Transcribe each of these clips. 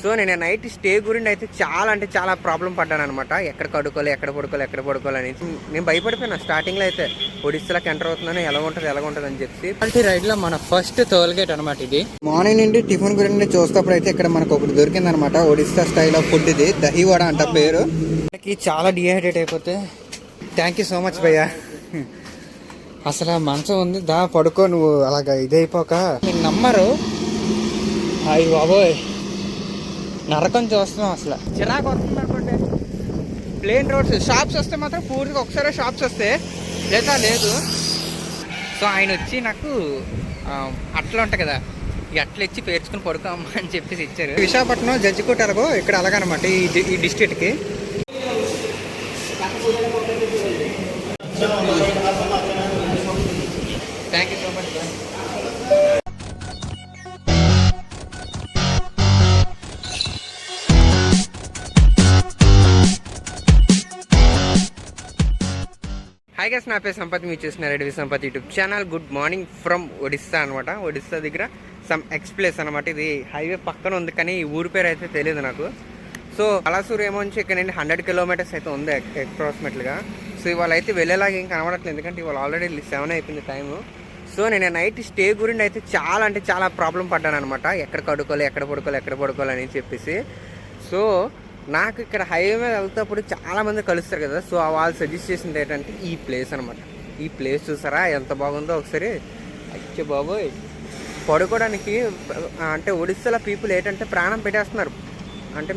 So నేను night stay గురించి అయితే చాలా అంటే చాలా ప్రాబ్లం పడ్డాను అనమాట. ఎక్కడ పడుకోవాలి అనేసి నేను భయపడిపోయినా స్టార్టింగ్లో అయితే. ఒడిస్సాలోకి ఎంటర్ అవుతున్నాను, ఎలా ఉంటుంది అని చెప్పి. రైడ్లో మన ఫస్ట్ టోల్ గేట్ అనమాట ఇది. మార్నింగ్ నుండి టిఫిన్ గురించి చూస్తప్పుడు అయితే ఇక్కడ మనకు ఒకటి దొరికింది అనమాట. ఒడిస్సా స్టైల్ ఆఫ్ ఫుడ్ ఇది, దహివడ అంట పేరు. చాలా డిహైడ్రేట్ అయిపోతే థ్యాంక్ యూ సో మచ్ భయ్యా. అసలు మంచం ఉంది, దా పడుకో, నువ్వు అలాగా ఇదైపోక. మీరు నమ్మరు, అయ్యి బాబోయ్ నరకం చూస్తున్నాం. అసలు చిరాకు వస్తుంది అనుకోండి. ప్లేన్ రోడ్స్, షాప్స్ వస్తే మాత్రం పూర్తిగా ఒకసారి షాప్స్ వస్తే లేదా లేదు. సో ఆయన వచ్చి నాకు అట్లా ఉంటాయి కదా, ఈ అట్లా ఇచ్చి పేర్చుకుని పడుకోమ్మా అని చెప్పేసి ఇచ్చారు. విశాఖపట్నం జడ్జికోట అలాగో ఇక్కడ అలాగనమాట ఈ డిస్ట్రిక్ట్కి. Thank you so much. Hi guys, నా పేరు సంపత్, మీరు చూస్తున్నారు ride with Sampath YouTube channel. Good morning from Odisha అనమాట. ఒడిస్సా దగ్గర సమ్ ఎక్స్ప్లేస్ అనమాట. ఇది హైవే పక్కన ఉంది కానీ ఈ ఊరి పేరు అయితే తెలియదు నాకు. సో అలాసూరు ఏమో నుంచి ఇక్కడ నుండి 100 కిలోమీటర్స్ అయితే ఉంది అప్రాక్సిమేట్గా. సో ఇవాళ అయితే వెళ్ళేలాగా ఏం కనబడట్లేదు, ఎందుకంటే ఇవాళ ఆల్రెడీ 7 అయిపోయింది టైము. సో నేను నైట్ స్టే గురించి అయితే చాలా అంటే చాలా ప్రాబ్లం పడ్డాను అనమాట. ఎక్కడ పడుకోవాలి అని చెప్పేసి. సో నాకు ఇక్కడ హైవే మీద వెళ్తేప్పుడు చాలామంది కలుస్తారు కదా. సో వాళ్ళు సజెస్ట్ చేసింది ఏంటంటే ఈ ప్లేస్ అనమాట. ఈ ప్లేస్ చూసారా ఎంత బాగుందో ఒకసారి. అచ్చే బాబోయ్, పడుకోవడానికి అంటే ఒడిస్సాలో పీపుల్ ఏంటంటే ప్రాణం పెట్టేస్తున్నారు. అంటే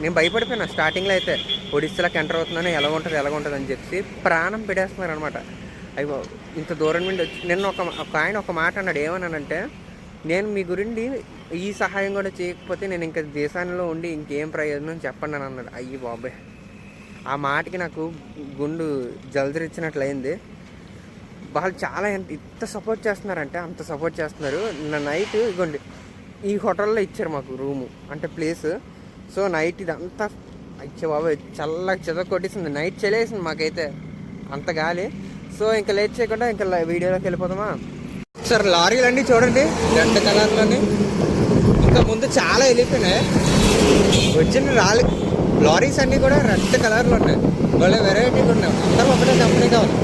నేను భయపడిపోయినా స్టార్టింగ్లో అయితే. ఒడిస్సాలోకి ఎంటర్ అవుతున్నాను, ఎలా ఉంటుంది అని చెప్పి ప్రాణం పెట్టేస్తున్నారు అనమాట. అయ్యో ఇంత దూరం నుండి వచ్చి నిన్న ఒక ఆయన ఒక మాట అన్నాడు. ఏమన్నానంటే, నేను మీ గురించి ఈ సహాయం కూడా చేయకపోతే నేను ఇంకా దేశాల్లో ఉండి ఇంకేం ప్రయోజనం చెప్పండి అని అన్నాడు. అయ్యి బాబాయ్, ఆ మాటకి నాకు గుండు జలదరిచ్చినట్లయింది. వాళ్ళు చాలా ఇంత సపోర్ట్ చేస్తున్నారంటే అంత సపోర్ట్ చేస్తున్నారు. నిన్న నైట్ ఇగోండి ఈ హోటల్లో ఇచ్చారు మాకు రూము, అంటే ప్లేస్. సో నైట్ ఇదంతా అచ్చే బాబాయ్ చల్లగా చెద కొట్టేసింది. నైట్ చలేసింది మాకైతే, అంత గాలి. సో ఇంకా లేట్ చేయకుండా ఇంకా వీడియోలోకి వెళ్ళిపోతామా. సార్ లారీలన్నీ చూడండి, 2 కలర్లోని. ఇంకా ముందు చాలా వెళ్ళిపోయినాయి, వచ్చిన లారీస్ అన్నీ కూడా 2 కలర్లు ఉన్నాయి. వాళ్ళ వెరైటీగా ఉన్నాయి, అందరూ ఒకటే కంపెనీ కావాలి.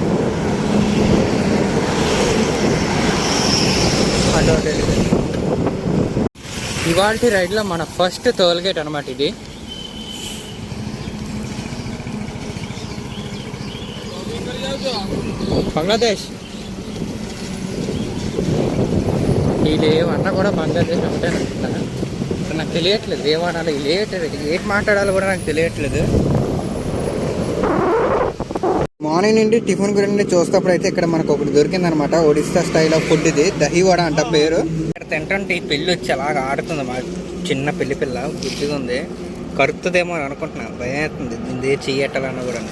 అటువంటి ఇవాళ రైడ్లో మన ఫస్ట్ టోల్ గేట్ అనమాట ఇది. బంగ్లాదేశ్ వీళ్ళు ఏమన్నా కూడా బంగ్లాదేశ్ ఒకటే అనుకుంటున్నా. నాకు తెలియట్లేదు ఏమనాలి, ఏం మాట్లాడాలో కూడా నాకు తెలియట్లేదు. మార్నింగ్ నుండి టిఫిన్ గురించి చూస్తప్పుడు అయితే ఇక్కడ మనకు ఒకటి దొరికిందనమాట. ఒడిస్సా స్టైల్ ఆఫ్ ఫుడ్ ఇది, దహివడ అంట పేరు. ఇక్కడ తింటుంటే ఈ పెళ్ళి వచ్చి అలాగా ఆడుతుంది. మా చిన్న పెళ్లి పిల్ల బుద్ధిగా ఉంది, కరుతుందేమో అని అనుకుంటున్నాను. భయం అవుతుంది దీన్ని చెయ్యట్టాలన్నా కూడా.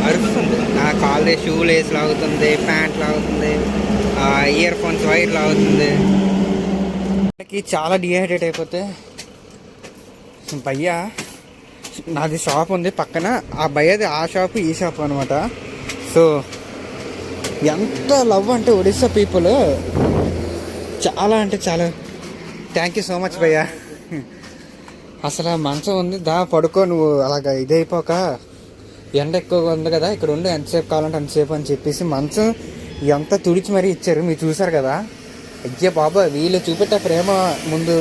అరుస్తుంది, ఆ కాళ్ళే షూలు వేసి లాగుతుంది, ప్యాంట్ లాగుతుంది, ఇయర్ ఫోన్స్ వైర్ లాగుతుంది. చాలా డిహైడ్రేట్ అయిపోతే భయ్యా, నాది షాప్ ఉంది పక్కన, ఆ భయ్యది ఆ షాపు ఈ షాపు అనమాట. సో ఎంత లవ్ అంటే ఒడిస్సా పీపుల్, చాలా అంటే చాలా థ్యాంక్ యూ సో మచ్ భయ్యా. అసలు మంచం ఉంది, దా పడుకో, నువ్వు అలాగా ఇదైపోక. ఎండ ఎక్కువగా ఉంది కదా, ఇక్కడ ఉండి ఎంతసేపు కావాలంటే అంతసేపు అని చెప్పేసి మంచం ఎంత తుడిచి మరీ ఇచ్చారు, మీరు చూసారు కదా. అయ్యే బాబా, వీళ్ళు చూపెట్టే ప్రేమ ముందు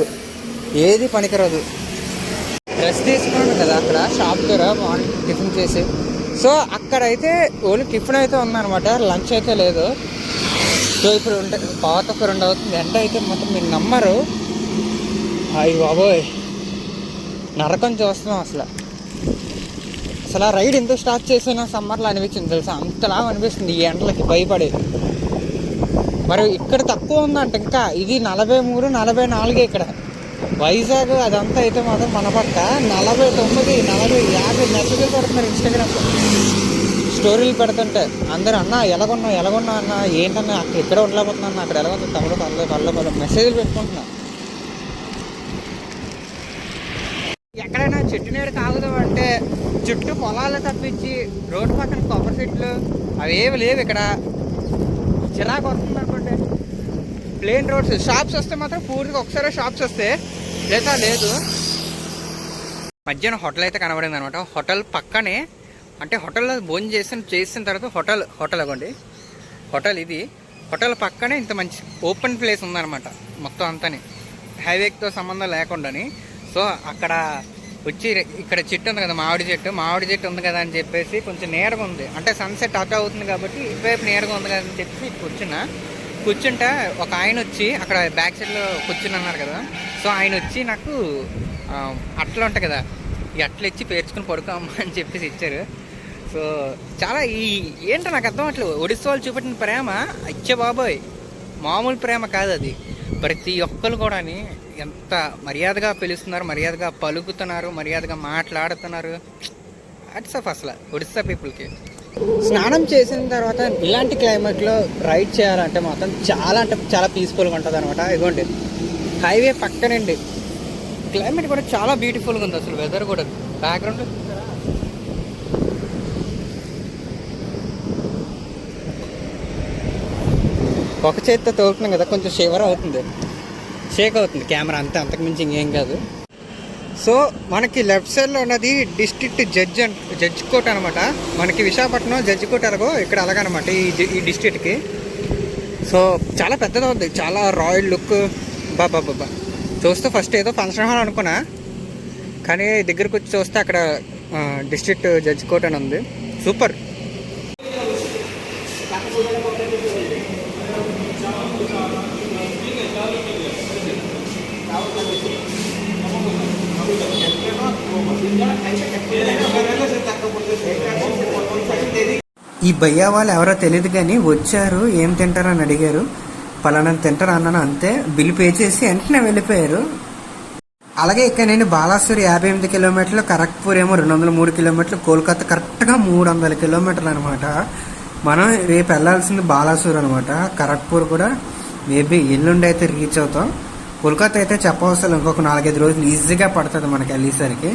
ఏది పనికిరాదు. డ్రెస్ తీసుకున్నాను కదా అక్కడ షాప్ దగ్గర మార్నింగ్ టిఫిన్ చేసి. సో అక్కడైతే ఓన్లీ టిఫిన్ అయితే ఉందన్నమాట, లంచ్ అయితే లేదు. సో ఇప్పుడు పాత ఒక 2 అవుతుంది. ఎండ అయితే మొత్తం మీరు నమ్మరు, అయ్యి బాబోయ్ నరకం చూస్తున్నాం. అసలు ఆ రైడ్ ఎందుకు స్టార్ట్ చేసినా సమ్మర్లో అనిపించింది తెలుసా, అంతలా అనిపిస్తుంది ఈ ఎండలకి భయపడి. మరి ఇక్కడ తక్కువ ఉందంట, ఇంకా ఇది 43, 44 ఇక్కడ. వైజాగ్ అదంతా అయితే మాత్రం మన పక్క 49, 40, 50 మెసేజ్లు పెడుతున్నారు ఇన్స్టాగ్రామ్లో. స్టోరీలు పెడుతుంటే అందరూ అన్న ఎలాగొన్నా అన్న, ఏంటన్నా అక్కడ ఇక్కడ ఉండలేకపోతున్నా అన్న, అక్కడ ఎలాగొన్నా తమ్ముడు కళ్ళ మెసేజ్లు పెట్టుకుంటున్నా. ఎక్కడైనా చెట్టు నీడ తాగుదాం అంటే చుట్టూ పొలాలు తప్పించి రోడ్డు పక్కన కొబ్బరి చెట్లు అవి ఏమి లేవు. ఇక్కడ చిరాకు వస్తుంది అనుకోండి. Plane roads. షాప్స్ వస్తే మాత్రం పూర్తిగా ఒకసారి షాప్స్ వస్తే లేదా లేదు. మధ్యాహ్నం హోటల్ అయితే కనబడింది అనమాట. హోటల్ పక్కనే, అంటే హోటల్లో భోజనం చేసిన తర్వాత హోటల్ అవ్వండి, హోటల్ ఇది. హోటల్ పక్కనే ఇంత మంచి ఓపెన్ ప్లేస్ ఉందన్నమాట మొత్తం అంతాని, హైవేతో సంబంధం లేకుండాని. సో అక్కడ వచ్చి ఇక్కడ చెట్టు ఉంది కదా, మామిడి చెట్టు ఉంది కదా అని చెప్పేసి కొంచెం నీడగా ఉంది, అంటే సన్సెట్ అటు అవుతుంది కాబట్టి ఇటువైపు నీడగా ఉంది కదా అని చెప్పి కూర్చుంటే ఒక ఆయన వచ్చి అక్కడ బ్యాక్ సైడ్లో కూర్చుని అన్నారు కదా. సో ఆయన వచ్చి నాకు అట్లా ఉంటాయి కదా, ఈ అట్లా ఇచ్చి పేర్చుకుని పడుకోమ్మా అని చెప్పేసి ఇచ్చారు. సో చాలా ఏంటో నాకు అర్థం అట్లా ఒడిస్సా వాళ్ళు చూపెట్టిన ప్రేమ అచ్చే బాబోయ్, మామూలు ప్రేమ కాదు అది. ప్రతి ఒక్కరు కూడా ఎంత మర్యాదగా పిలుస్తున్నారు, మర్యాదగా పలుకుతున్నారు, మర్యాదగా మాట్లాడుతున్నారు. అట్స్ ఆఫ్ అసలు ఒడిస్సా పీపుల్కి. స్నానం చేసిన తర్వాత ఇలాంటి క్లైమేట్లో రైడ్ చేయాలంటే మాత్రం చాలా అంటే చాలా పీస్ఫుల్గా ఉంటుంది అనమాట. ఇదిగోండి హైవే పక్కనండి, క్లైమేట్ కూడా చాలా బ్యూటిఫుల్గా ఉంది అసలు. వెదర్ కూడా బ్యాక్గ్రౌండ్ ఒక చేతితో తోలుతున్నాం కదా, కొంచెం షేక్ అవుతుంది కెమెరా, అంతకుమించి ఇంకేం కాదు. సో మనకి లెఫ్ట్ సైడ్లో ఉన్నది డిస్ట్రిక్ట్ జడ్జ్ కోర్ట్ అనమాట. మనకి విశాఖపట్నం జడ్జి కోర్ట్ ఎలాగో ఇక్కడ అలాగనమాట ఈ డిస్ట్రిక్ట్కి. సో చాలా పెద్దది ఉంది, చాలా రాయల్ లుక్. బాబా చూస్తే ఫస్ట్ ఏదో ఫంక్షన్ హాల్ అనుకున్నా, కానీ దగ్గరకు వచ్చి చూస్తే అక్కడ డిస్ట్రిక్ట్ జడ్జ్ కోర్ట్ అని ఉంది. సూపర్. ఈ భయ్యా వాళ్ళు ఎవరో తెలియదు కానీ వచ్చారు, ఏం తింటారని అడిగారు. పలానా తింటారా అన్నాను, అంతే. బిల్లు పే చేసి వెంటనే వెళ్ళిపోయారు. అలాగే ఇక్కడ నేను బాలాసూర్ 58 కిలోమీటర్లు, ఖరగ్పూర్ ఏమో 203 కిలోమీటర్లు, కోల్కతా కరెక్ట్గా 300 కిలోమీటర్లు అనమాట. మనం రేపు వెళ్ళాల్సింది బాలాసూర్ అనమాట. ఖరగ్పూర్ కూడా మేబీ ఎల్లుండి అయితే రీచ్ అవుతాం. కోల్కతా అయితే చెప్పవలసిన ఇంకొక 4-5 రోజులు ఈజీగా పడుతుంది మనకి వెళ్ళేసరికి.